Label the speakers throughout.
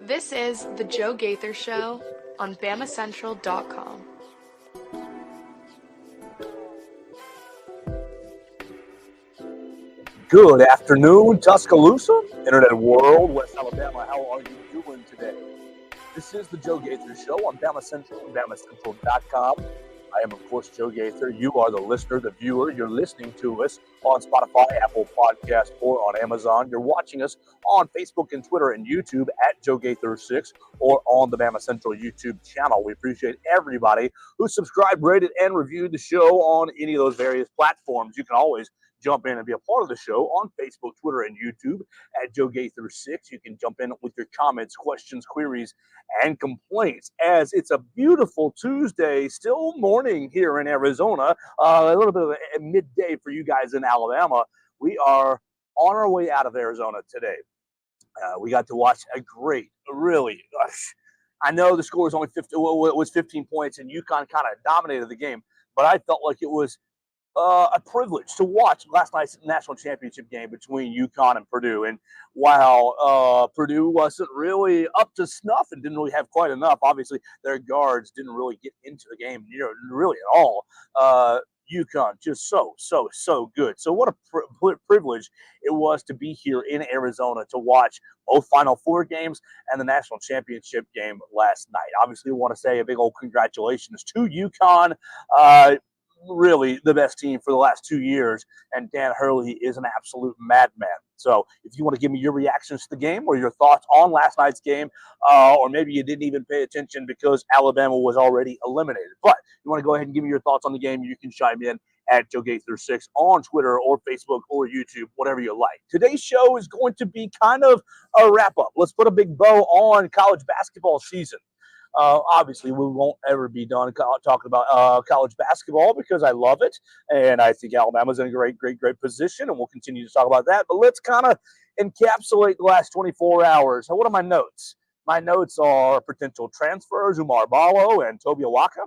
Speaker 1: This is The Joe Gaither Show on BamaCentral.com.
Speaker 2: Good afternoon, Tuscaloosa, Internet World, West Alabama. How are you doing today? This is the Joe Gaither Show on BamaCentral and BamaCentral.com. I am, of course, Joe Gaither. You are the listener, the viewer. You're listening to us on Spotify, Apple Podcast, or on Amazon. You're watching us on Facebook and Twitter and YouTube at Joe Gaither6 or on the BamaCentral YouTube channel. We appreciate everybody who subscribed, rated, and reviewed the show on any of those various platforms. You can always jump in and be a part of the show on Facebook, Twitter, and YouTube at Joe Gaither6. You can jump in with your comments, questions, queries, and complaints, as it's a beautiful Tuesday, still morning here in Arizona, a little bit of a midday for you guys in Alabama. We are on our way out of Arizona today. We got to watch a great, really, I know the score was only 15 points, and UConn kind of dominated the game, but I felt like it was a privilege to watch last night's national championship game between UConn and Purdue. And while Purdue wasn't really up to snuff and didn't really have quite enough, obviously their guards didn't really get into the game really at all. UConn just so good. So what a privilege it was to be here in Arizona to watch both Final Four games and the national championship game last night. Obviously, we want to say a big old congratulations to UConn. Really the best team for the last 2 years, and Dan Hurley is an absolute madman. So if you want to give me your reactions to the game or your thoughts on last night's game, or maybe you didn't even pay attention because Alabama was already eliminated, but you want to go ahead and give me your thoughts on the game, you can chime in at Joe Gaither6 on Twitter or Facebook or YouTube, whatever you like. Today's show is going to be kind of a wrap-up. Let's put a big bow on college basketball season. Obviously, we won't ever be done talking about college basketball because I love it, and I think Alabama's in a great position, and we'll continue to talk about that. But let's kind of encapsulate the last 24 hours. So what are my notes? My notes are potential transfers, Umar Ballo and Toby Awaka.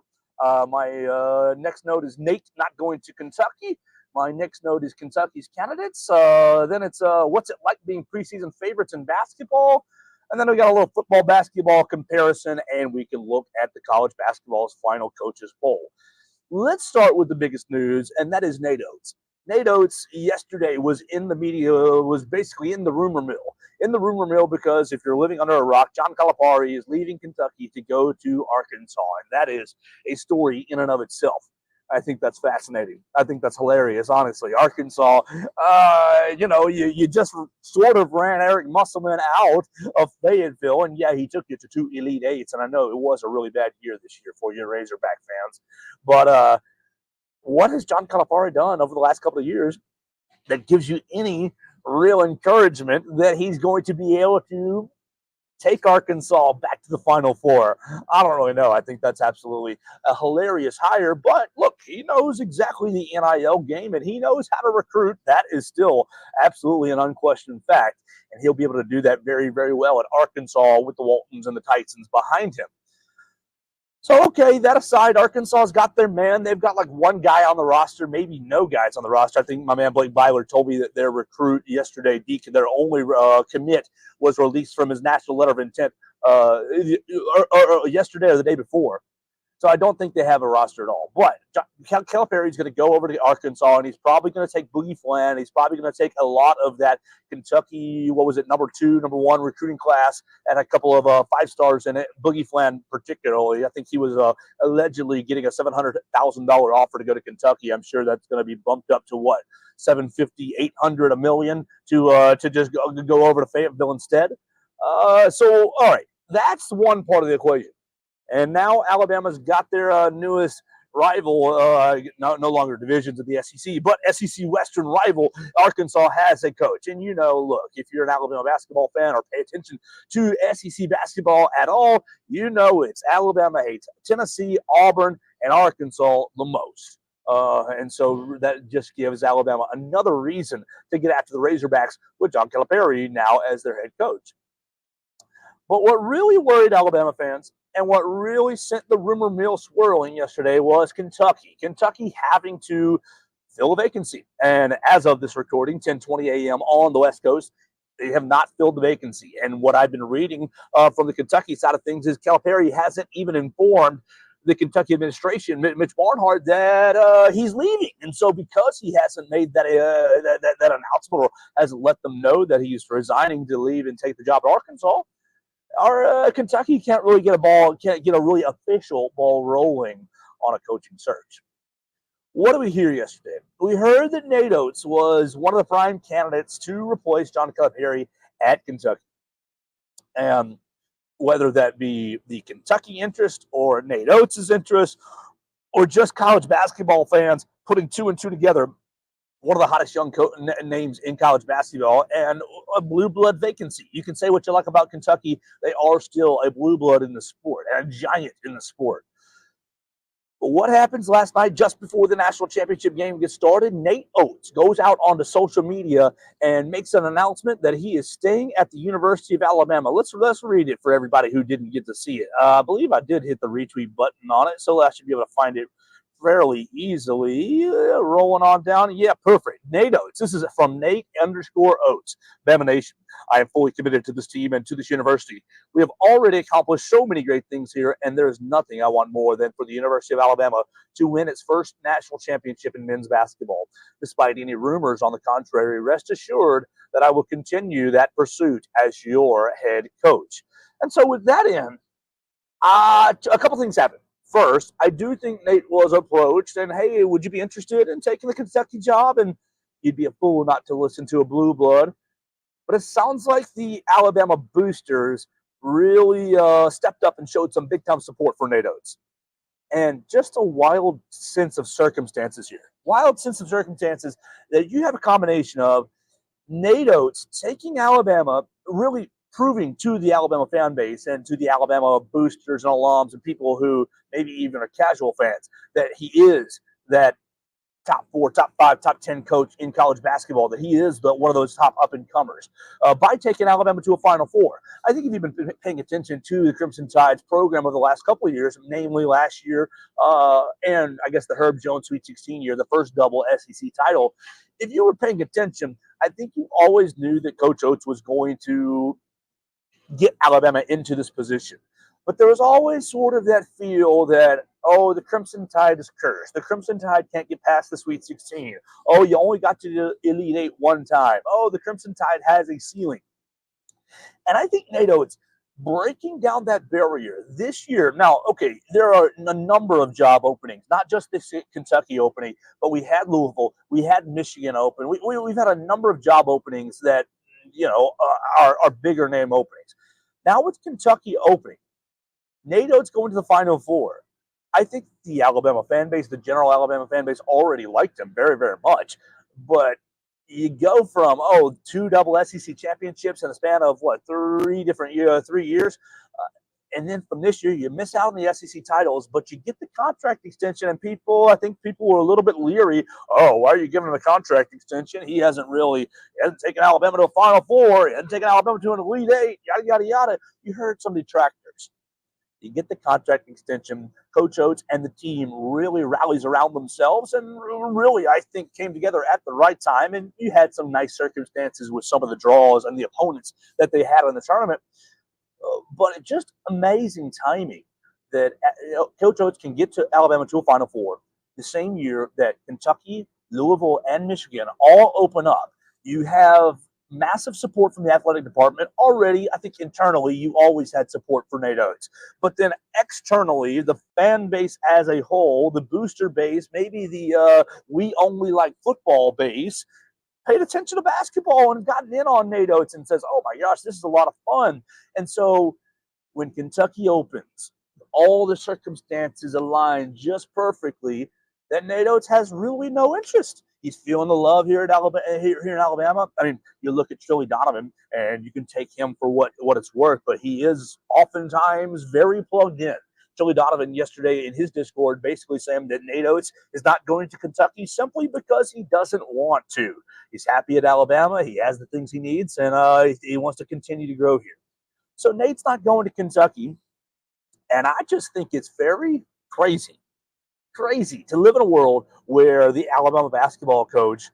Speaker 2: My next note is Nate not going to Kentucky. My next note is Kentucky's candidates. Then it's what's it like being preseason favorites in basketball. And then we got a little football basketball comparison, and we can look at the college basketball's final coaches poll. Let's start with the biggest news, and that is Nate Oats. Nate Oats yesterday was in the media, was basically in the rumor mill. In the rumor mill because if you're living under a rock, John Calipari is leaving Kentucky to go to Arkansas, and that is a story in and of itself. I think that's fascinating. I think that's hilarious, honestly. Arkansas, you just sort of ran Eric Musselman out of Fayetteville, and yeah, he took you to 2 Elite Eights, and I know it was a really bad year this year for you Razorback fans. But what has John Calipari done over the last couple of years that gives you any real encouragement that he's going to be able to take Arkansas back to the Final Four? I don't really know. I think that's absolutely a hilarious hire. But look, he knows exactly the NIL game, and he knows how to recruit. That is still absolutely an unquestioned fact. And he'll be able to do that very, very well at Arkansas with the Waltons and the Titans behind him. So, okay, that aside, Arkansas's got their man. They've got like one guy on the roster, maybe no guys on the roster. I think my man Blake Byler told me that their recruit yesterday, Deacon, their only commit was released from his national letter of intent yesterday or the day before. So I don't think they have a roster at all. But Calipari is going to go over to Arkansas, and he's probably going to take Boogie Flan. He's probably going to take a lot of that Kentucky, number 1 recruiting class, and a couple of 5 stars in it. Boogie Flan particularly. I think he was allegedly getting a $700,000 offer to go to Kentucky. I'm sure that's going to be bumped up to what? $750,000, $800,000, $1 million to just go over to Fayetteville instead. So, all right, that's one part of the equation. And now Alabama's got their newest rival, no longer divisions of the SEC, but SEC Western rival. Arkansas has a coach. And look, if you're an Alabama basketball fan or pay attention to SEC basketball at all, it's Alabama hates Tennessee, Auburn, and Arkansas the most. And so that just gives Alabama another reason to get after the Razorbacks with John Calipari now as their head coach. But what really worried Alabama fans and what really sent the rumor mill swirling yesterday was Kentucky. Kentucky having to fill a vacancy. And as of this recording, 10:20 a.m. on the West Coast, They have not filled the vacancy. And what I've been reading from the Kentucky side of things is Calipari hasn't even informed the Kentucky administration, Mitch Barnhart, that he's leaving. And so because he hasn't made that announcement or hasn't let them know that he's resigning to leave and take the job at Arkansas, our Kentucky can't get a really official ball rolling on a coaching search. What did we hear yesterday? We heard that Nate Oats was one of the prime candidates to replace John Calipari at Kentucky. And whether that be the Kentucky interest or Nate Oats' interest or just college basketball fans putting two and two together, one of the hottest young names in college basketball and a blue blood vacancy. You can say what you like about Kentucky. They are still a blue blood in the sport and a giant in the sport. But what happens last night just before the national championship game gets started? Nate Oats goes out onto social media and makes an announcement that he is staying at the University of Alabama. Let's read it for everybody who didn't get to see it. I believe I did hit the retweet button on it, so I should be able to find it fairly easily. Rolling on down. Yeah, perfect. Nate Oats. This is from Nate_Oats. Bama Nation. I am fully committed to this team and to this university. We have already accomplished so many great things here, and there is nothing I want more than for the University of Alabama to win its first national championship in men's basketball. Despite any rumors on the contrary, rest assured that I will continue that pursuit as your head coach. And so with that in, a couple things happened. First, I do think Nate was approached and, hey, would you be interested in taking the Kentucky job? And you'd be a fool not to listen to a blue blood. But it sounds like the Alabama boosters really stepped up and showed some big-time support for Nate Oats. And just a wild sense of circumstances here. Wild sense of circumstances that you have a combination of Nate Oats taking Alabama, really proving to the Alabama fan base and to the Alabama boosters and alums and people who maybe even are casual fans that he is that top 4, top 5, top 10 coach in college basketball, that he is one of those top up-and-comers by taking Alabama to a Final Four. I think if you've been paying attention to the Crimson Tide's program over the last couple of years, namely last year and I guess the Herb Jones Sweet 16 year, the first double SEC title, if you were paying attention, I think you always knew that Coach Oats was going to get Alabama into this position. But there was always sort of that feel that, oh, the Crimson Tide is cursed. The Crimson Tide can't get past the Sweet 16. Oh, you only got to the Elite Eight one time. Oh, the Crimson Tide has a ceiling. And I think Nate Oats breaking down that barrier this year. Now, okay, there are a number of job openings, not just this Kentucky opening, but we had Louisville, we had Michigan open. We've had a number of job openings that, are bigger name openings. Now with Kentucky opening, Nate Oats going to the Final Four. I think the Alabama fan base, the general Alabama fan base, already liked him very, very much. But you go from, 2 double SEC championships in a span of, 3 years. And then from this year, you miss out on the SEC titles, but you get the contract extension. And I think people were a little bit leery. Oh, why are you giving him a contract extension? He hasn't taken Alabama to a Final Four. He hasn't taken Alabama to an Elite Eight, yada, yada, yada. You heard some detractors. You get the contract extension. Coach Oats and the team really rallies around themselves and really, I think, came together at the right time. And you had some nice circumstances with some of the draws and the opponents that they had in the tournament. But it's just amazing timing that Coach Oats can get to Alabama to a Final Four the same year that Kentucky, Louisville, and Michigan all open up. You have massive support from the athletic department already. I think internally you always had support for Nate Oats. But then externally, the fan base as a whole, the booster base, maybe the we only like football base, paid attention to basketball and gotten in on Nate Oats and says, oh my gosh, this is a lot of fun. And so when Kentucky opens, all the circumstances align just perfectly that Nate Oats has really no interest. He's feeling the love here in Alabama. I mean, you look at Trilly Donovan, and you can take him for what it's worth, but he is oftentimes very plugged in. Trilly Donovan yesterday in his Discord basically saying that Nate Oats is not going to Kentucky simply because he doesn't want to. He's happy at Alabama. He has the things he needs, and he wants to continue to grow here. So Nate's not going to Kentucky, and I just think it's very crazy to live in a world where the Alabama basketball coach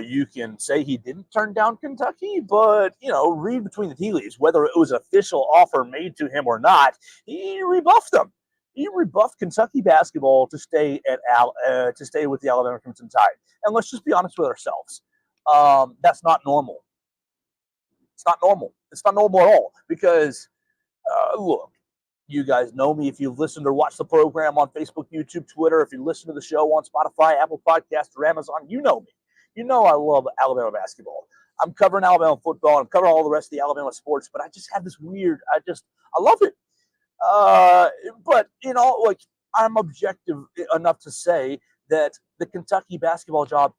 Speaker 2: You can say he didn't turn down Kentucky, but read between the tea leaves. Whether it was an official offer made to him or not, he rebuffed them. He rebuffed Kentucky basketball to stay with the Alabama Crimson Tide. And let's just be honest with ourselves. That's not normal. It's not normal. It's not normal at all because look, you guys know me if you've listened or watched the program on Facebook, YouTube, Twitter. If you listen to the show on Spotify, Apple Podcasts, or Amazon, you know me. You know I love Alabama basketball. I'm covering Alabama football. I'm covering all the rest of the Alabama sports, but I just have this weird. I love it. But I'm objective enough to say that the Kentucky basketball job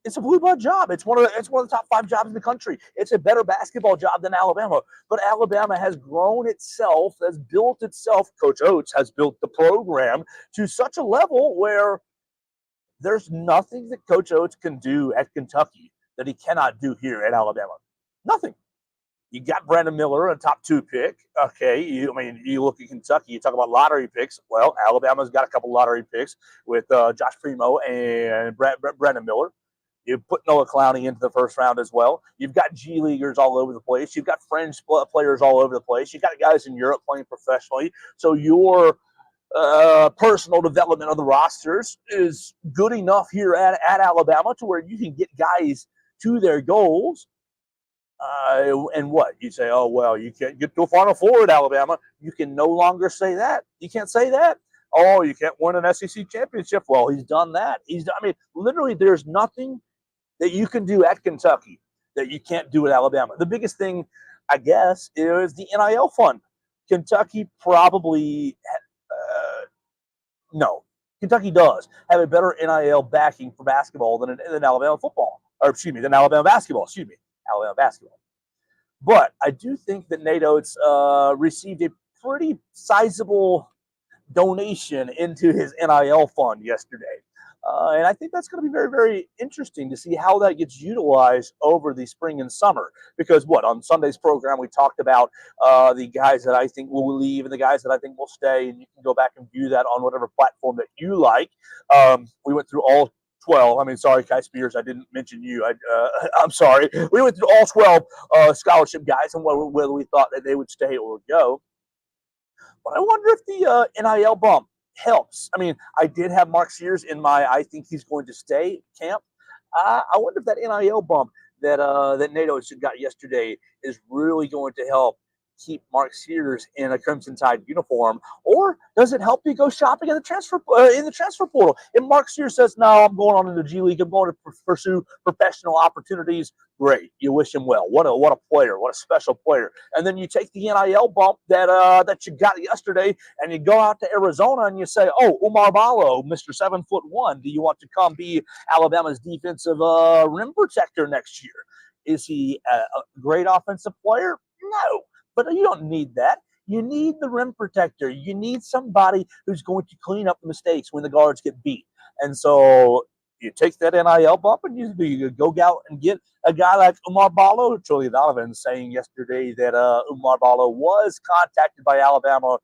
Speaker 2: it's a blue blood job. It's one of the top 5 jobs in the country. It's a better basketball job than Alabama. But Alabama has grown itself, has built itself. Coach Oats has built the program to such a level where there's nothing that Coach Oats can do at Kentucky that he cannot do here at Alabama. Nothing. You got Brandon Miller, a top 2 pick. Okay, you look at Kentucky, you talk about lottery picks. Well, Alabama's got a couple lottery picks with Josh Primo and Brandon Miller. You put Noah Clowney into the first round as well. You've got G Leaguers all over the place. You've got fringe players all over the place. You've got guys in Europe playing professionally. So your personal development of the rosters is good enough here at Alabama to where you can get guys to their goals. And what? You say, oh, well, you can't get to a Final Four at Alabama. You can no longer say that. You can't say that. Oh, you can't win an SEC championship. Well, he's done that. Literally, there's nothing that you can do at Kentucky that you can't do at Alabama. The biggest thing, I guess, is the NIL fund. Kentucky probably, no. Kentucky does have a better NIL backing for basketball than Alabama football. Than Alabama basketball. Alabama basketball. But I do think that Nate Oats received a pretty sizable donation into his NIL fund yesterday. And I think that's going to be very, very interesting to see how that gets utilized over the spring and summer. Because on Sunday's program, we talked about the guys that I think will leave and the guys that I think will stay. And you can go back and view that on whatever platform that you like. We went through all 12. Sorry, Kai Spears, I didn't mention you. I'm sorry. We went through all 12 scholarship guys and whether we thought that they would stay or go. But I wonder if the NIL bump helps. I did have Mark Sears in my I think he's going to stay camp. I wonder if that NIL bump that Nate Oats got yesterday is really going to help keep Mark Sears in a Crimson Tide uniform, or does it help you go shopping in the transfer portal? If Mark Sears says, "No, I'm going on in the G League. I'm going to pursue professional opportunities," great. You wish him well. What a player. What a special player. And then you take the NIL bump that you got yesterday, and you go out to Arizona and you say, "Oh, Umar Ballo, Mr. 7'1", do you want to come be Alabama's defensive rim protector next year?" Is he a great offensive player? No. But you don't need that. You need the rim protector. You need somebody who's going to clean up the mistakes when the guards get beat. And so you take that NIL bump and you go out and get a guy like Umar Ballo. Charlie Donovan saying yesterday that Umar Ballo was contacted by Alabama,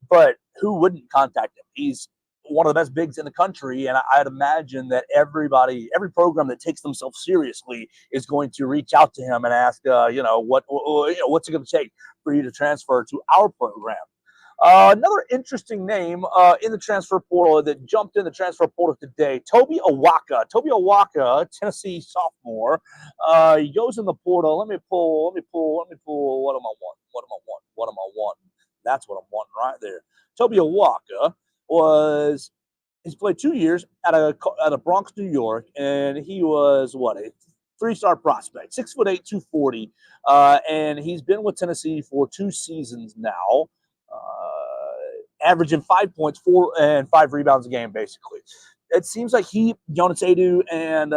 Speaker 2: but who wouldn't contact him? He's one of the best bigs in the country, and I'd imagine that every program that takes themselves seriously is going to reach out to him and ask, what's it going to take for you to transfer to our program? Another interesting name in the transfer portal that jumped in the transfer portal today, Toby Awaka. Toby Awaka, Tennessee sophomore. He goes in the portal. Let me pull. What am I wanting? That's what I'm wanting right there. Toby Awaka he's played 2 years out of Bronx, New York, and he was a 3-star prospect, 6'8", 240, and he's been with Tennessee for 2 seasons now, averaging 5 points, 4 and 5 rebounds a game, basically. It seems like Jonas Adu, and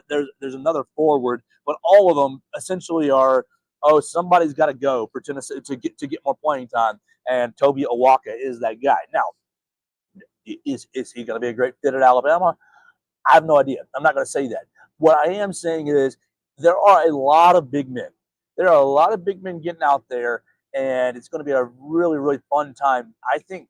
Speaker 2: there's another forward, but all of them essentially are, somebody's got to go for Tennessee to get more playing time, and Toby Awaka is that guy. Now, is he going to be a great fit at Alabama? I have no idea. I'm not going to say that. What I am saying is there are a lot of big men. There are a lot of big men getting out there, and it's going to be a really, really fun time, I think,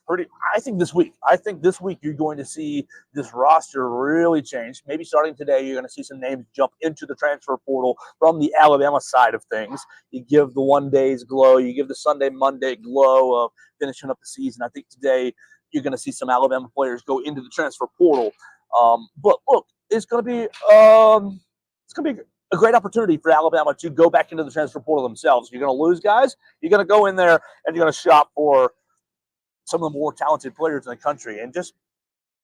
Speaker 2: I think this week. I think this week you're going to see this roster really change. Maybe starting today, you're going to see some names jump into the transfer portal from the Alabama side of things. You give the one day's glow, you give the Sunday, Monday glow of finishing up the season. I think today you're going to see some Alabama players go into the transfer portal. But look, it's going to be a great opportunity for Alabama to go back into the transfer portal themselves. You're going to lose guys. You're going to go in there and you're going to shop for some of the more talented players in the country. And just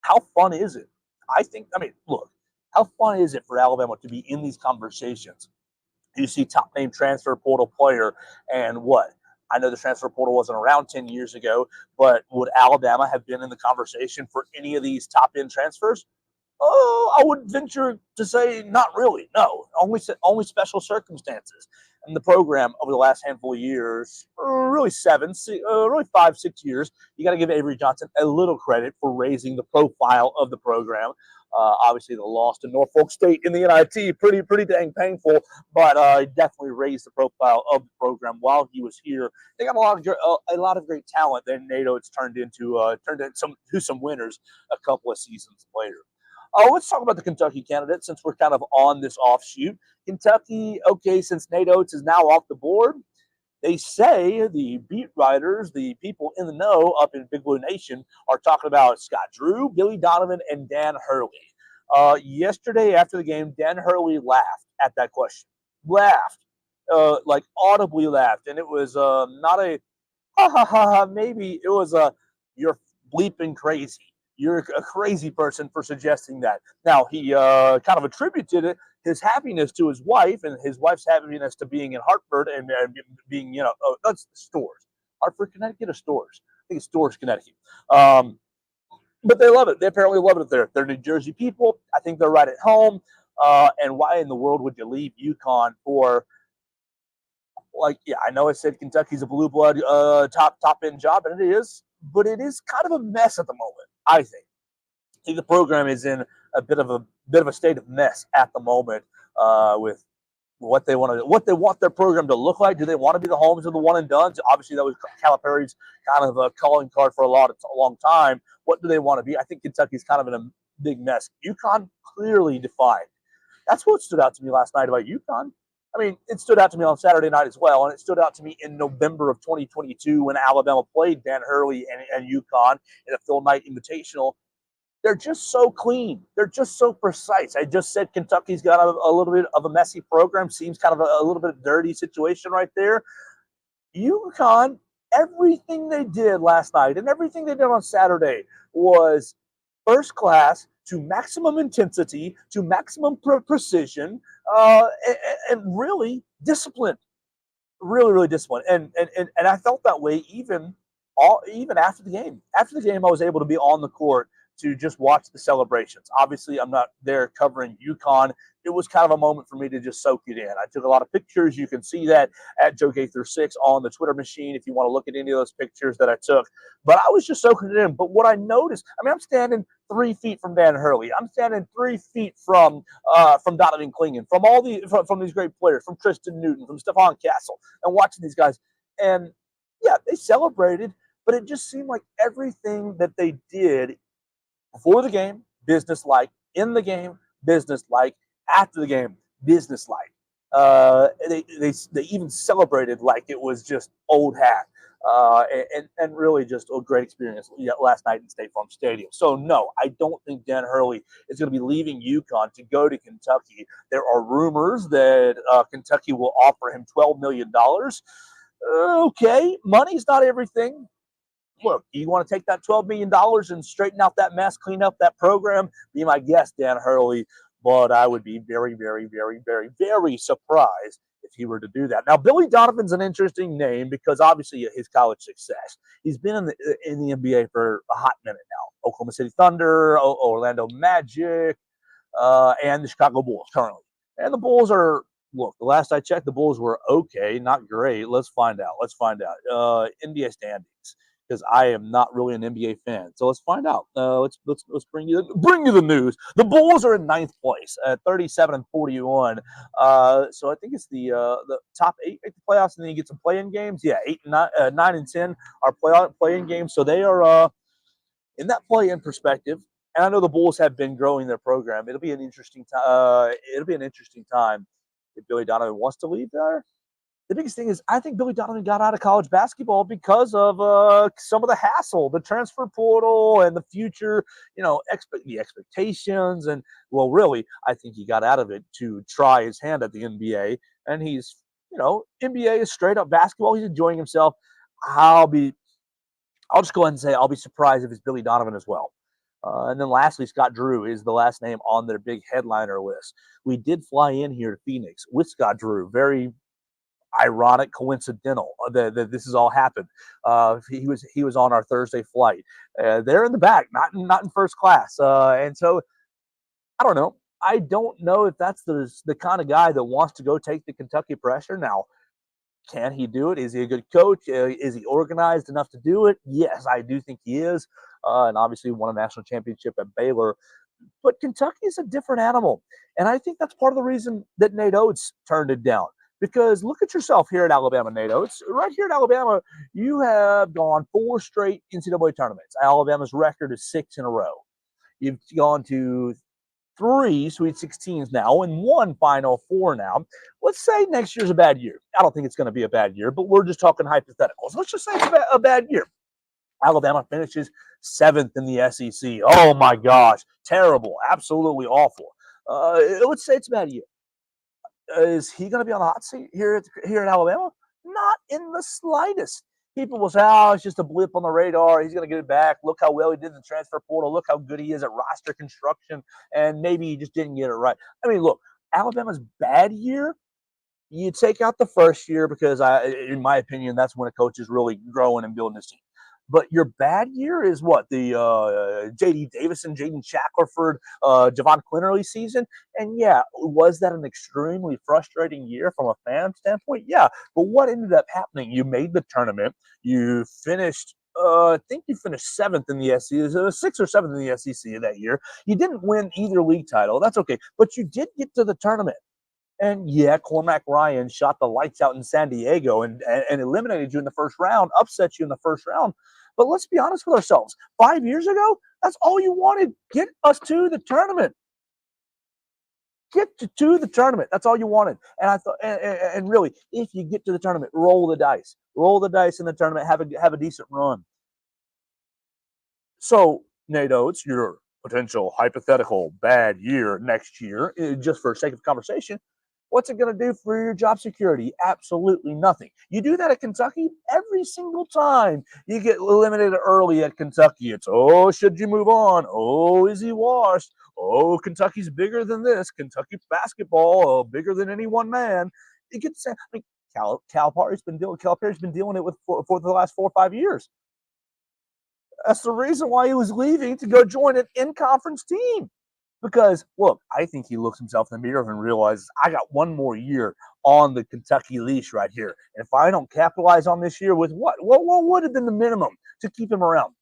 Speaker 2: how fun is it? Look, how fun is it for Alabama to be in these conversations? You see top name transfer portal player, and what? I know the transfer portal wasn't around 10 years ago, but would Alabama have been in the conversation for any of these top end transfers? Oh, I would venture to say not really. No, only special circumstances. And the program over the last handful of years, really 5, 6 years, you got to give Avery Johnson a little credit for raising the profile of the program. Obviously, the loss to Norfolk State in the NIT, pretty dang painful, but definitely raised the profile of the program while he was here. They got a lot of great talent that Nate Oats turned into some winners a couple of seasons later. Let's talk about the Kentucky candidate since we're kind of on this offshoot. Kentucky, okay, since Nate Oats is now off the board, they say the beat writers, the people in the know up in Big Blue Nation, are talking about Scott Drew, Billy Donovan, and Dan Hurley. Yesterday after the game, Dan Hurley laughed at that question. Laughed. Like audibly laughed. And it was not a ha ha ha, maybe. It was a you're bleeping crazy. You're a crazy person for suggesting that. Now, he kind of attributed his happiness to his wife and his wife's happiness to being in Hartford and being, that's Stores. Hartford, Connecticut or Stores? I think it's Stores, Connecticut. But they love it. They apparently love it there. They're New Jersey people. I think they're right at home. And why in the world would you leave UConn for, I know I said Kentucky's a blue blood top end job, and it is, but it is kind of a mess at the moment. I think the program is in a bit of a state of mess at the moment with what they want their program to look like. Do they want to be the homes of the one and dones? Obviously, that was Calipari's kind of a calling card for a long time. What do they want to be? I think Kentucky's kind of in a big mess. UConn clearly defined. That's what stood out to me last night about UConn. I mean, it stood out to me on Saturday night as well, and it stood out to me in November of 2022 when Alabama played Dan Hurley and UConn in a Phil Knight Invitational. They're just so clean. They're just so precise. I just said Kentucky's got a little bit of a messy program. Seems kind of a little bit dirty situation right there. UConn, everything they did last night and everything they did on Saturday was first class to maximum intensity, to maximum precision, and really disciplined. Really, really disciplined. And I felt that way even after the game. After the game, I was able to be on the court to just watch the celebrations. Obviously, I'm not there covering UConn. It was kind of a moment for me to just soak it in. I took a lot of pictures. You can see that at Joe Gaither 6 on the Twitter machine if you want to look at any of those pictures that I took. But I was just soaking it in. But what I noticed, I'm standing 3 feet from Dan Hurley. I'm standing 3 feet from Donovan Clingan, from these great players, from Tristan Newton, from Stephon Castle, and watching these guys. And yeah, they celebrated, but it just seemed like everything that they did before the game, business-like. In the game, business-like. After the game, business-like. They even celebrated like it was just old hat. And really just a great experience last night in State Farm Stadium. So, no, I don't think Dan Hurley is going to be leaving UConn to go to Kentucky. There are rumors that Kentucky will offer him $12 million. Okay, money's not everything. Look, you want to take that $12 million and straighten out that mess, clean up that program, be my guest, Dan Hurley. But I would be very, very, very, very, very surprised if he were to do that. Now, Billy Donovan's an interesting name because obviously his college success. He's been in the NBA for a hot minute now. Oklahoma City Thunder, Orlando Magic, and the Chicago Bulls currently. And the Bulls are, look, the last I checked, the Bulls were okay, not great. Let's find out. NBA standings. because I am not really an NBA fan. So let's find out. Let's bring you the news. The Bulls are in ninth place at 37-41. So I think it's the top eight make the playoffs, and then you get some play-in games. Yeah, 9 and 10 are play-in games. So they are in that play-in perspective. And I know the Bulls have been growing their program. It'll be an interesting time. It'll be an interesting time if Billy Donovan wants to leave there. The biggest thing is I think Billy Donovan got out of college basketball because of some of the hassle, the transfer portal, and the future, the expectations. And, well, really, I think he got out of it to try his hand at the NBA. And he's, NBA is straight up basketball. He's enjoying himself. I'll just go ahead and say I'll be surprised if it's Billy Donovan as well. And then lastly, Scott Drew is the last name on their big headliner list. We did fly in here to Phoenix with Scott Drew. Very ironic, coincidental that this has all happened. He was on our Thursday flight. They're in the back, not in first class. And so I don't know. I don't know if that's the kind of guy that wants to go take the Kentucky pressure. Now, can he do it? Is he a good coach? Is he organized enough to do it? Yes, I do think he is. And obviously won a national championship at Baylor. But Kentucky is a different animal. And I think that's part of the reason that Nate Oats turned it down. Because look at yourself here at Alabama, Nate Oats. Right here at Alabama, you have gone 4 straight NCAA tournaments. Alabama's record is 6 in a row. You've gone to 3 Sweet 16s now and 1 Final Four now. Let's say next year's a bad year. I don't think it's going to be a bad year, but we're just talking hypotheticals. Let's just say it's a bad year. Alabama finishes 7th in the SEC. Oh, my gosh. Terrible. Absolutely awful. Let's say it's a bad year. Is he going to be on the hot seat here at Alabama? Not in the slightest. People will say, oh, it's just a blip on the radar. He's going to get it back. Look how well he did in the transfer portal. Look how good he is at roster construction. And maybe he just didn't get it right. I mean, look, Alabama's bad year, you take out the first year because, in my opinion, that's when a coach is really growing and building his team. But your bad year is what? The J.D. Davison, Jaden Shackelford, Javon Quinterly season. And, yeah, was that an extremely frustrating year from a fan standpoint? Yeah. But what ended up happening? You made the tournament. You finished I think you finished 7th in the SEC, 6th or 7th in the SEC that year. You didn't win either league title. That's okay. But you did get to the tournament. And yeah, Cormac Ryan shot the lights out in San Diego and eliminated you in the first round, upset you in the first round. But let's be honest with ourselves. 5 years ago, that's all you wanted. Get us to the tournament. Get to the tournament. That's all you wanted. And I thought, and really, if you get to the tournament, roll the dice. Roll the dice in the tournament. Have a decent run. So, Nate Oats, your potential hypothetical bad year next year, just for sake of conversation, what's it going to do for your job security? Absolutely nothing. You do that at Kentucky every single time you get eliminated early at Kentucky. It's, oh, should you move on? Oh, is he washed? Oh, Kentucky's bigger than this. Kentucky basketball, bigger than any one man. It gets, I mean, Calipari's been dealing it with for the last 4 or 5 years. That's the reason why he was leaving to go join an in-conference team. Because, look, I think he looks himself in the mirror and realizes, I got 1 more year on the Kentucky leash right here. And if I don't capitalize on this year with what would have been the minimum to keep him around?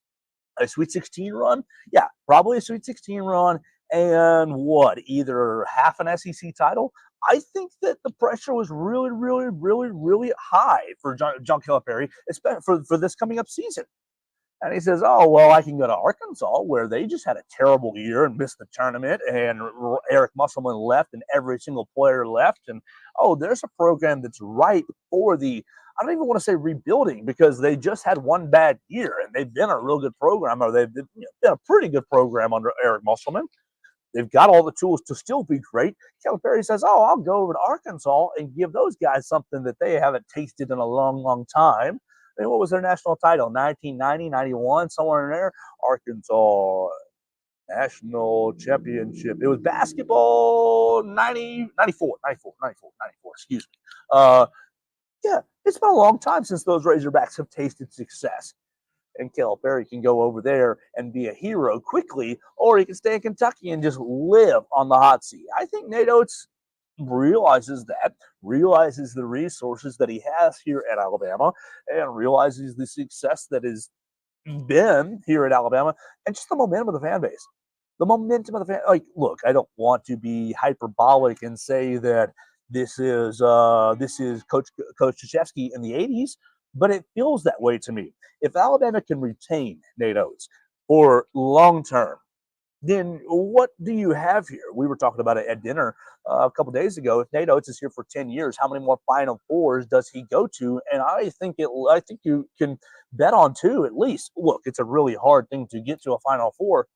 Speaker 2: A Sweet 16 run? Yeah, probably a Sweet 16 run. And what? Either half an SEC title? I think that the pressure was really, really, really, really high for John Calipari, especially for this coming up season. And he says, oh, well, I can go to Arkansas, where they just had a terrible year and missed the tournament, and Eric Musselman left, and every single player left. And, oh, there's a program that's ripe for I don't even want to say rebuilding, because they just had 1 bad year, and they've been a real good program, or they've been a pretty good program under Eric Musselman. They've got all the tools to still be great. Calipari says, oh, I'll go over to Arkansas and give those guys something that they haven't tasted in a long, long time. And what was their national title? 1990, 91, somewhere in there. Arkansas national championship. It was basketball 94, excuse me. Yeah, it's been a long time since those Razorbacks have tasted success. And Calipari can go over there and be a hero quickly, or he can stay in Kentucky and just live on the hot seat. I think Nate Oats realizes the resources that he has here at Alabama, and realizes the success that is been here at Alabama, and just the momentum of the fan base. The momentum of the fan. Like, look, I don't want to be hyperbolic and say that this is Coach Krzyzewski in the '80s, but it feels that way to me. If Alabama can retain Nate Oats for long term, then what do you have here? We were talking about it at dinner a couple days ago. If Nate Oats is here for 10 years, how many more Final Fours does he go to? And I think you can bet on two at least. Look, it's a really hard thing to get to a Final Four,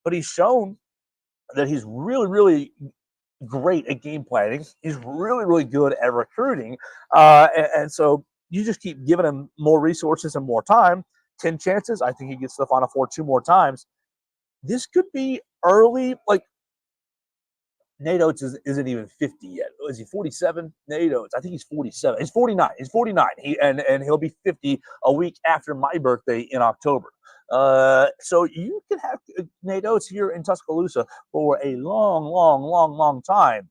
Speaker 2: but he's shown that he's really, really great at game planning. He's really, really good at recruiting. And so you just keep giving him more resources and more time. 10 chances. I think he gets to the Final Four two more times. This could be early. Like, Nate Oats isn't even 50 yet. Is he 47? Nate Oats, I think he's 47. He's 49. He's 49. And he'll be 50 a week after my birthday in October. So you can have Nate Oats here in Tuscaloosa for a long, long, long, long time.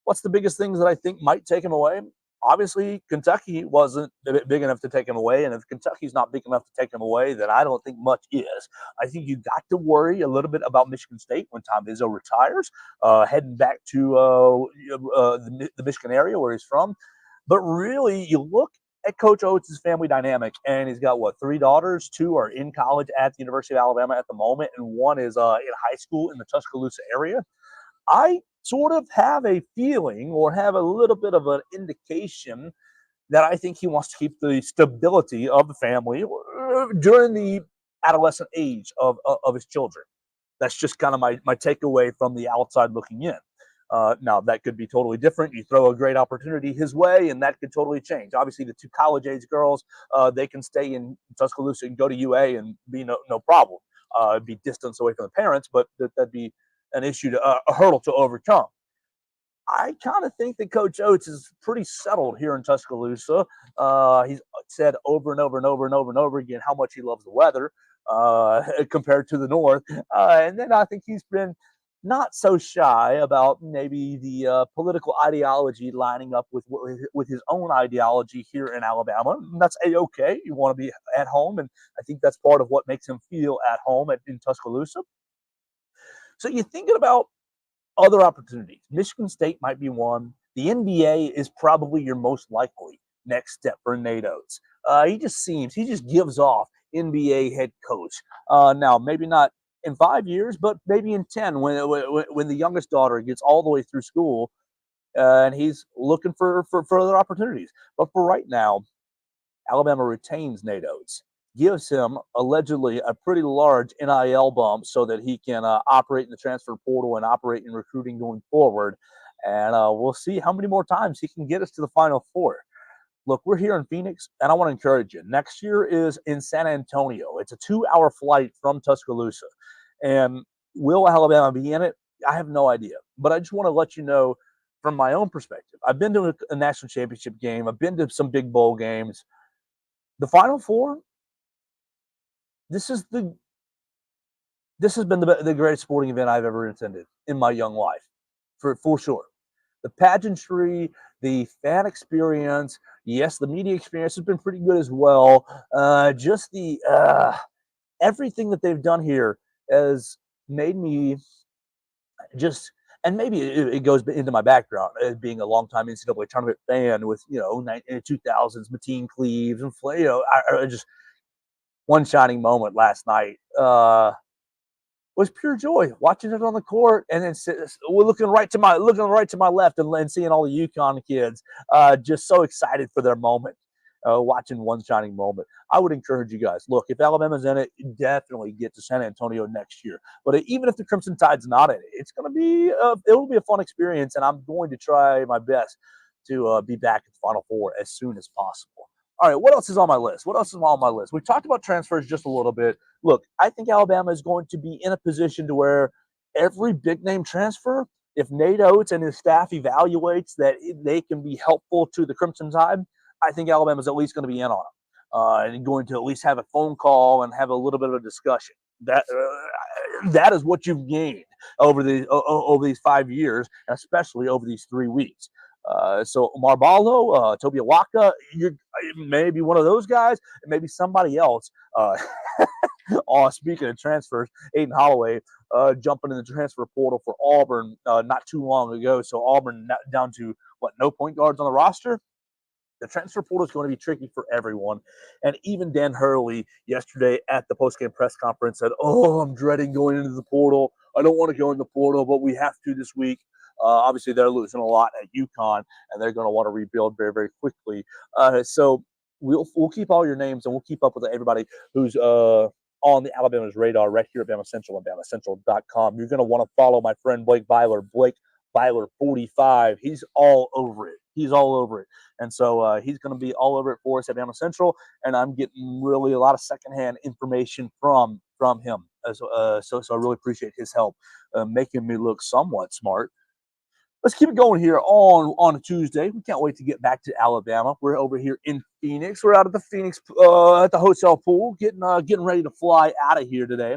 Speaker 2: What's the biggest things that I think might take him away? Obviously, Kentucky wasn't big enough to take him away, and if Kentucky's not big enough to take him away, then I don't think much is. I think you got to worry a little bit about Michigan State when Tom Izzo retires, heading back to the Michigan area where he's from. But really, you look at Coach Oates' family dynamic, and he's got, what, three daughters? Two are in college at the University of Alabama at the moment, and one is in high school in the Tuscaloosa area. I sort of have a feeling or have a little bit of an indication that I think he wants to keep the stability of the family during the adolescent age of his children. That's just kind of my takeaway from the outside looking in. Now, that could be totally different. You throw a great opportunity his way, and that could totally change. Obviously, the two college-age girls, they can stay in Tuscaloosa and go to UA and be no problem. Be distance away from the parents, but that'd be an issue a hurdle to overcome. I kind of think that Coach Oates is pretty settled here in Tuscaloosa. He's said over and over and over and over and over again how much he loves the weather compared to the north. And then I think he's been not so shy about maybe the political ideology lining up with his own ideology here in Alabama. And that's a-okay. You want to be at home, and I think that's part of what makes him feel at home in Tuscaloosa. So you're thinking about other opportunities. Michigan State might be one. The NBA is probably your most likely next step for Nate Oats. He just gives off NBA head coach. Now, maybe not in 5 years, but maybe in 10 when the youngest daughter gets all the way through school and he's looking for further opportunities. But for right now, Alabama retains Nate Oats, gives him allegedly a pretty large NIL bump so that he can operate in the transfer portal and operate in recruiting going forward. And we'll see how many more times he can get us to the Final Four. Look, we're here in Phoenix, and I want to encourage you. Next year is in San Antonio. It's a 2-hour flight from Tuscaloosa. And will Alabama be in it? I have no idea. But I just want to let you know from my own perspective. I've been to a national championship game. I've been to some big bowl games. The Final Four, this has been the greatest sporting event I've ever attended in my young life, for sure. The pageantry, the fan experience, yes, the media experience has been pretty good as well. Just the everything that they've done here has made me just, and maybe it goes into my background as being a longtime NCAA tournament fan with 2000s Mateen Cleaves and I just one shining moment last night was pure joy watching it on the court, and then we're looking right to my left and seeing all the UConn kids just so excited for their moment, watching one shining moment. I would encourage you guys, look, if Alabama's in it, definitely get to San Antonio next year. But even if the Crimson Tide's not in it, it'll be a fun experience, and I'm going to try my best to be back at the Final Four as soon as possible. All right, what else is on my list? We talked about transfers just a little bit. Look, I think Alabama is going to be in a position to where every big name transfer, if Nate Oats and his staff evaluates that they can be helpful to the Crimson Tide, I think Alabama's at least going to be in on them and going to at least have a phone call and have a little bit of a discussion. That is what you've gained over these 5 years, especially over these 3 weeks. So Marballo, Toby Awaka, you're maybe one of those guys, and maybe somebody else. Oh, speaking of transfers, Aiden Holloway jumping in the transfer portal for Auburn not too long ago. So Auburn down to what, no point guards on the roster? The transfer portal is going to be tricky for everyone. And even Dan Hurley yesterday at the postgame press conference said, "Oh, I'm dreading going into the portal. I don't want to go in the portal, but we have to this week." Obviously, they're losing a lot at UConn, and they're going to want to rebuild very, very quickly. So we'll keep all your names, and we'll keep up with everybody who's on the Alabama's radar right here at BamaCentral and BamaCentral.com. You're going to want to follow my friend Blake Byler. Blake Byler 45. He's all over it. He's all over it. And so he's going to be all over it for us at BamaCentral, and I'm getting really a lot of secondhand information from him. So I really appreciate his help making me look somewhat smart. Let's keep it going here on a Tuesday. We can't wait to get back to Alabama. We're over here in Phoenix. We're out at the Phoenix at the hotel pool, getting ready to fly out of here today.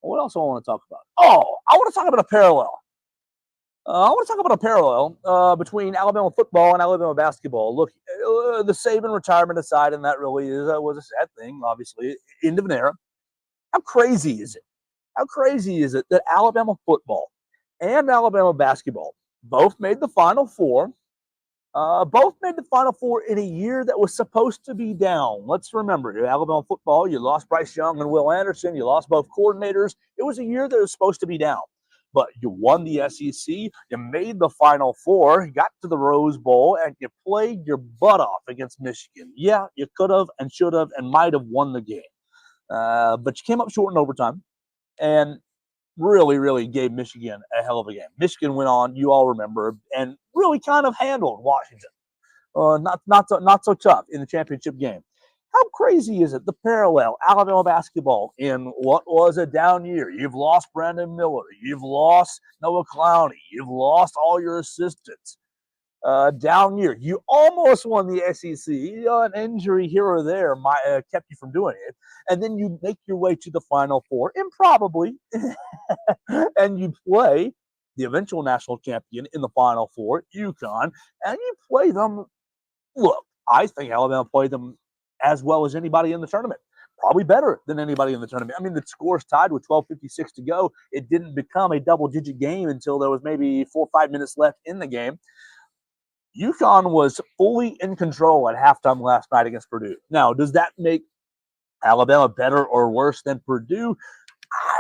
Speaker 2: What else do I want to talk about? Oh, I want to talk about a parallel. Between Alabama football and Alabama basketball. Look, the Saban retirement aside, and that really was a sad thing, obviously, end of an era. How crazy is it? How crazy is it that Alabama football and Alabama basketball both made the Final Four? Both made the Final Four in a year that was supposed to be down. Let's remember, Alabama football, you lost Bryce Young and Will Anderson. You lost both coordinators. It was a year that was supposed to be down. But you won the SEC. You made the Final Four. You got to the Rose Bowl, and you played your butt off against Michigan. Yeah, you could have and should have and might have won the game. But you came up short in overtime. And really, really gave Michigan a hell of a game. Michigan went on, you all remember, and really kind of handled Washington. Not so tough in the championship game. How crazy is it, the parallel, Alabama basketball in what was a down year? You've lost Brandon Miller. You've lost Noah Clowney. You've lost all your assistants. Down year. You almost won the SEC. An injury here or there kept you from doing it. And then you make your way to the Final Four, improbably, and you play the eventual national champion in the Final Four, UConn, and you play them. Look, I think Alabama played them as well as anybody in the tournament. Probably better than anybody in the tournament. I mean, the score's tied with 12:56 to go. It didn't become a double-digit game until there was maybe 4 or 5 minutes left in the game. UConn was fully in control at halftime last night against Purdue. Now, does that make Alabama better or worse than Purdue?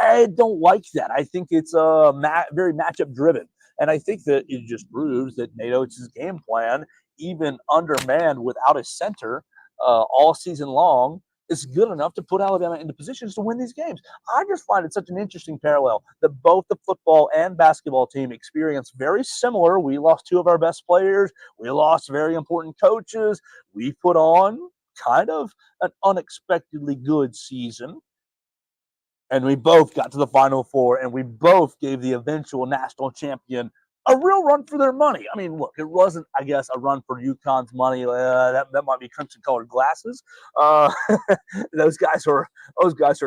Speaker 2: I don't like that. I think it's very matchup driven. And I think that it just proves that Nate Oates' game plan, even undermanned without a center all season long, is good enough to put Alabama into positions to win these games. I just find it such an interesting parallel that both the football and basketball team experienced very similar. We lost 2 of our best players. We lost very important coaches. We put on kind of an unexpectedly good season. And we both got to the Final Four, and we both gave the eventual national champion a real run for their money. I mean, look, it wasn't, I guess, a run for UConn's money. That might be crimson-colored glasses. Those guys are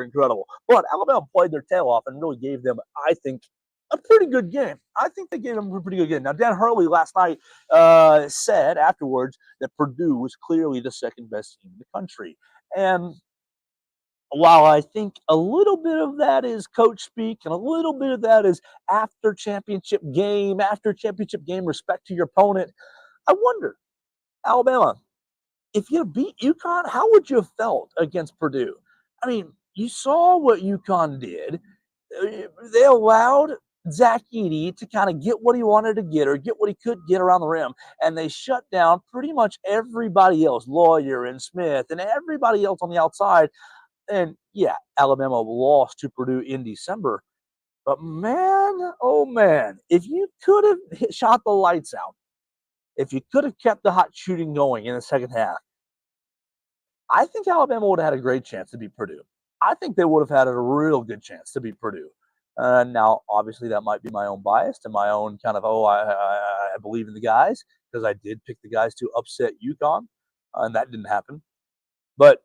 Speaker 2: incredible. But Alabama played their tail off and really gave them, I think, a pretty good game. I think they gave them a pretty good game. Now, Dan Hurley last night said afterwards that Purdue was clearly the second best team in the country. And while I think a little bit of that is coach speak and a little bit of that is after championship game, respect to your opponent, I wonder, Alabama, if you beat UConn, how would you have felt against Purdue? I mean, you saw what UConn did. They allowed Zach Edey to kind of get what he wanted to get or get what he could get around the rim, and they shut down pretty much everybody else, Lawyer and Smith and everybody else on the outside. And yeah, Alabama lost to Purdue in December. But man, oh man, if you could have shot the lights out, if you could have kept the hot shooting going in the second half, I think Alabama would have had a great chance to beat Purdue. I think they would have had a real good chance to beat Purdue. Now, obviously, that might be my own bias and my own kind of, I believe in the guys, because I did pick the guys to upset UConn, and that didn't happen. But,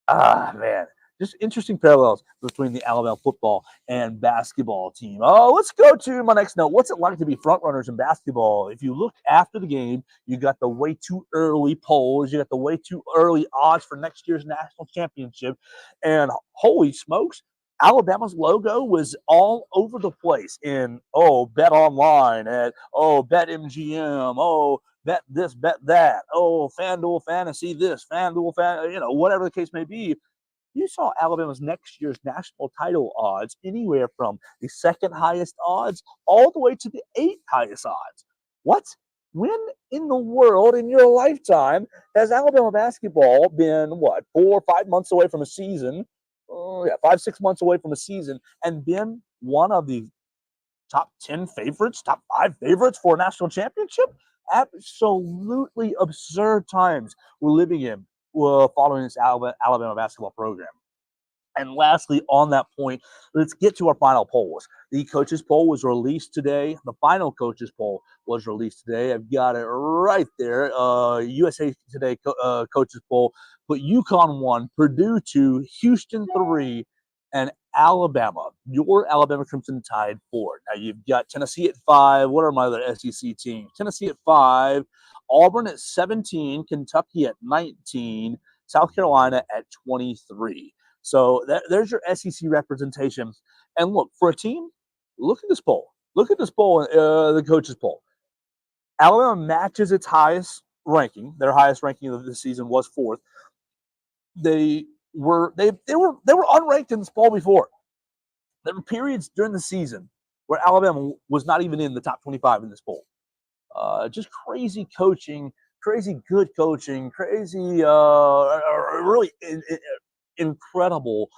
Speaker 2: man, just interesting parallels between the Alabama football and basketball team. Oh, let's go to my next note. What's it like to be front runners in basketball? If you look after the game, you got the way too early polls, you got the way too early odds for next year's national championship, and holy smokes, Alabama's logo was all over the place in Bet Online, at Bet MGM, bet this, bet that, FanDuel Fantasy this, FanDuel whatever the case may be. You saw Alabama's next year's national title odds anywhere from the second highest odds all the way to the eighth highest odds. What? When in the world in your lifetime has Alabama basketball been, 4 or 5 months away from a season? 5, 6 months away from a season, and been one of the top 10 favorites, top 5 favorites for a national championship? Absolutely absurd times we're living in following this Alabama basketball program. And lastly, on that point, let's get to our final polls. The coaches poll was released today. The final coaches poll was released today. I've got it right there. USA Today coaches poll put UConn 1, Purdue 2, Houston 3, and Alabama, your Alabama Crimson Tide 4. Now you've got Tennessee at 5. What are my other SEC teams? Tennessee at 5, Auburn at 17, Kentucky at 19, South Carolina at 23. So there's your SEC representation. And look, for a team, look at this poll. Look at this poll, the coaches poll. Alabama matches its highest ranking. Their highest ranking of the season was 4th. They were unranked in this poll before. There were periods during the season where Alabama was not even in the top 25 in this poll. Just crazy coaching, crazy good coaching, crazy, really incredible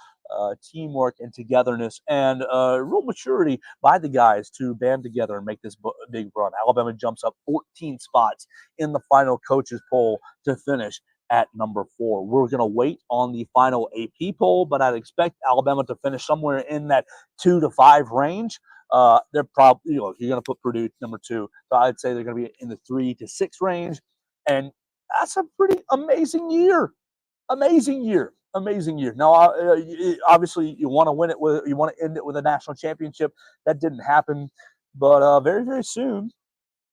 Speaker 2: teamwork and togetherness, and real maturity by the guys to band together and make this big run. Alabama jumps up 14 spots in the final coaches poll to finish at number 4. We're going to wait on the final AP poll, but I'd expect Alabama to finish somewhere in that 2 to 5 range. They're probably, you're going to put Purdue number 2, so I'd say they're going to be in the 3 to 6 range, and that's a pretty amazing year. Amazing year. Now, obviously, you want to win it you want to end it with a national championship. That didn't happen, but very, very soon,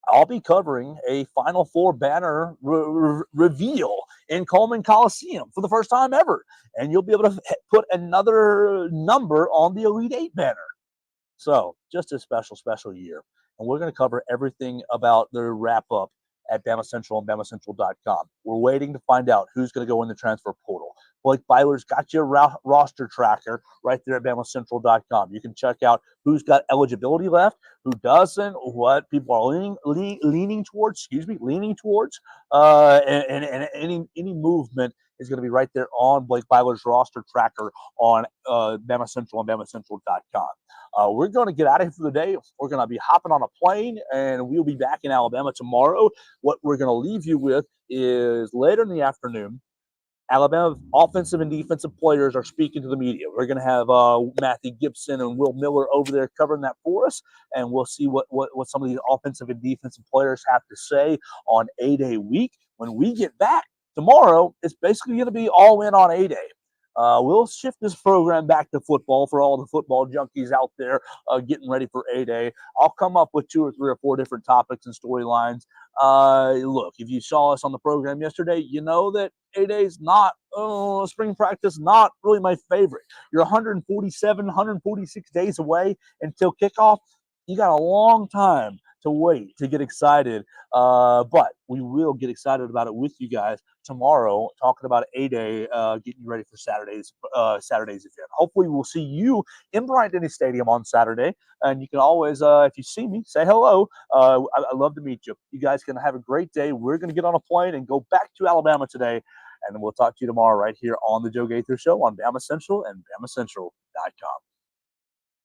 Speaker 2: I'll be covering a Final Four banner reveal in Coleman Coliseum for the first time ever, and you'll be able to put another number on the Elite Eight banner. So, just a special, special year, and we're going to cover everything about the wrap-up at BamaCentral and BamaCentral.com. We're waiting to find out who's going to go in the transfer portal. Blake Byler's got your roster tracker right there at BamaCentral.com. You can check out who's got eligibility left, who doesn't, what people are leaning towards, and any movement is going to be right there on Blake Byler's roster tracker on BamaCentral and BamaCentral.com. We're going to get out of here for the day. We're going to be hopping on a plane, and we'll be back in Alabama tomorrow. What we're going to leave you with is later in the afternoon, Alabama offensive and defensive players are speaking to the media. We're going to have Matthew Gibson and Will Miller over there covering that for us, and we'll see what some of these offensive and defensive players have to say on A-Day week. When we get back tomorrow, it's basically going to be all in on A-Day. We'll shift this program back to football for all the football junkies out there getting ready for A-Day. I'll come up with 2 or 3 or 4 different topics and storylines. Look, if you saw us on the program yesterday, you know that A-Day is not, spring practice, not really my favorite. You're 147, 146 days away until kickoff. You got a long time to wait to get excited, but we will get excited about it with you guys tomorrow, talking about A-Day, getting you ready for Saturday's event. Hopefully we'll see you in Bryant-Denny Stadium on Saturday, and you can always, if you see me, say hello. I'd love to meet you. You guys can have a great day. We're going to get on a plane and go back to Alabama today, and we'll talk to you tomorrow right here on the Joe Gaither Show on BamaCentral and BamaCentral.com.